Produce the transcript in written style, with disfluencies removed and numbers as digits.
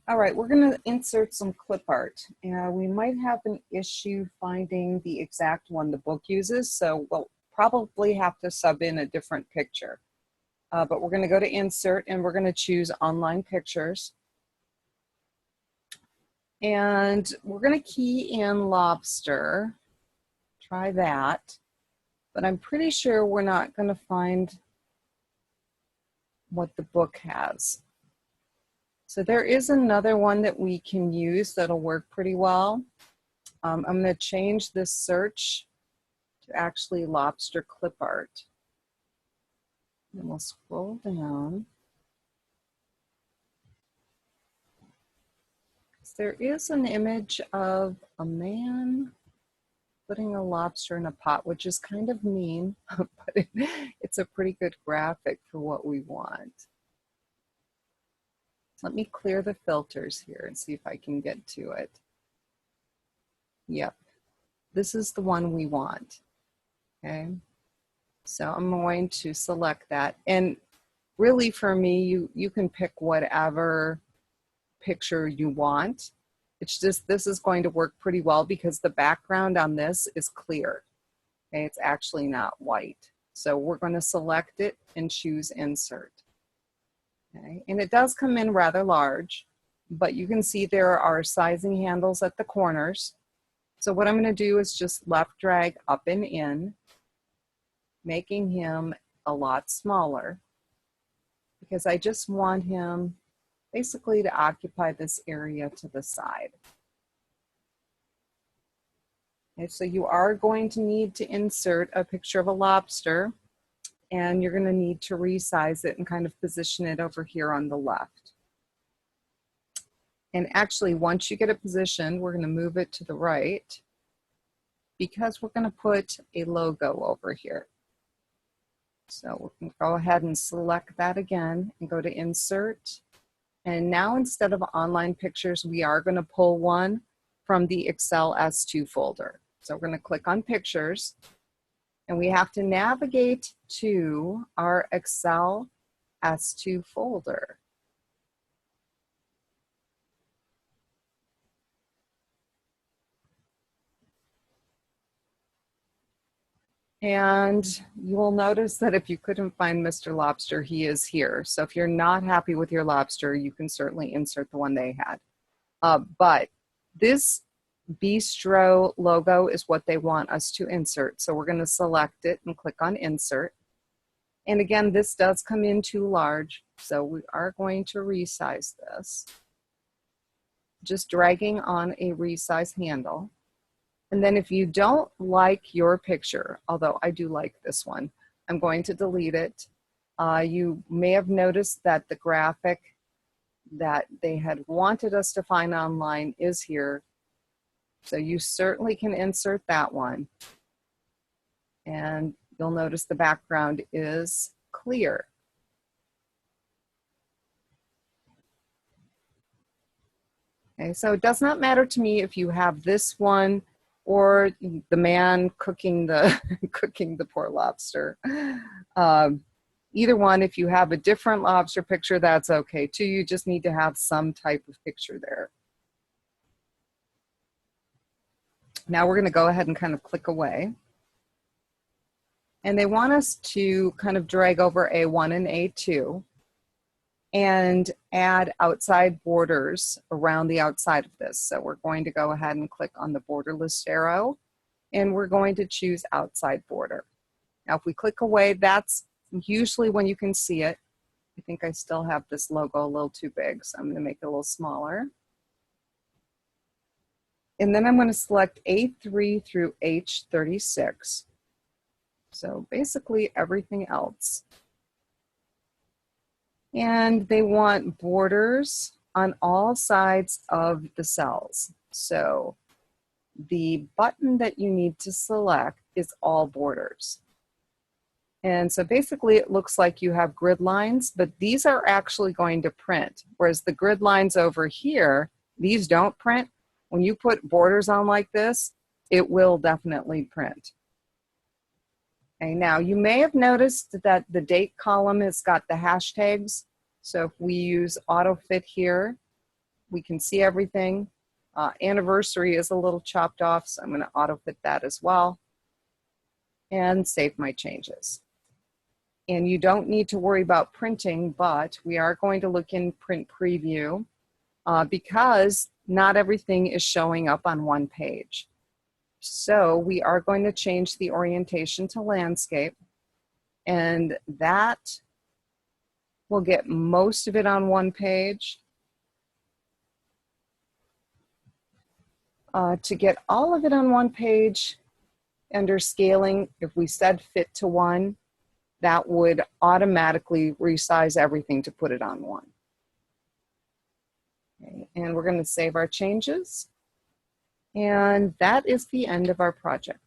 All right, we're going to insert some clip art. We might have an issue finding the exact one the book uses, so we'll probably have to sub in a different picture. But we're going to go to insert and we're going to choose online pictures. And we're going to key in lobster. Try that. But I'm pretty sure we're not going to find what the book has. So there is another one that we can use that'll work pretty well. I'm going to change this search to actually Lobster Clipart. And we'll scroll down. There is an image of a man putting a lobster in a pot, which is kind of mean, but it's a pretty good graphic for what we want. Let me clear the filters here and see if I can get to it. Yep, this is the one we want, okay? So I'm going to select that. And really for me, you can pick whatever picture you want. It's just, this is going to work pretty well because the background on this is clear. Okay, it's actually not white. So we're going to select it and choose insert. Okay, and it does come in rather large, but you can see there are sizing handles at the corners. So what I'm going to do is just left drag up and in, making him a lot smaller because I just want him basically to occupy this area to the side. Okay, so you are going to need to insert a picture of a lobster, and you're going to need to resize it and kind of position it over here on the left. And actually, once you get it positioned, we're going to move it to the right because we're going to put a logo over here. So we can go ahead and select that again and go to insert. And now instead of online pictures, we are going to pull one from the Excel S2 folder. So we're going to click on pictures. And we have to navigate to our Excel S2 folder. And you will notice that if you couldn't find Mr. Lobster, he is here. So if you're not happy with your lobster, you can certainly insert the one they had. But this bistro logo is what they want us to insert. So we're going to select it and click on insert. And again, this does come in too large. So we are going to resize this. Just dragging on a resize handle. And then if you don't like your picture, although I do like this one, I'm going to delete it. You may have noticed that the graphic that they had wanted us to find online is here. So you certainly can insert that one. And you'll notice the background is clear. Okay, so it does not matter to me if you have this one or the man cooking the cooking the poor lobster. Either one, if you have a different lobster picture, that's okay too. You just need to have some type of picture there. Now we're going to go ahead and kind of click away. And they want us to kind of drag over A1 and A2 and add outside borders around the outside of this. So we're going to go ahead and click on the borderless arrow, and we're going to choose outside border. Now if we click away, that's usually when you can see it. I think I still have this logo a little too big, so I'm going to make it a little smaller. And then I'm going to select A3 through H36. So basically everything else. And they want borders on all sides of the cells. So the button that you need to select is all borders. And so basically it looks like you have grid lines, but these are actually going to print. Whereas the grid lines over here, these don't print. When you put borders on like this, it will definitely print. Okay, now you may have noticed that the date column has got the hashtags. So if we use auto fit here, we can see everything. Anniversary is a little chopped off, so I'm going to auto fit that as well and save my changes. And you don't need to worry about printing, but we are going to look in print preview because not everything is showing up on one page. So we are going to change the orientation to landscape, and that will get most of it on one page. To get all of it on one page under scaling, if we said fit to one, that would automatically resize everything to put it on one. Okay, and we're going to save our changes. And that is the end of our project.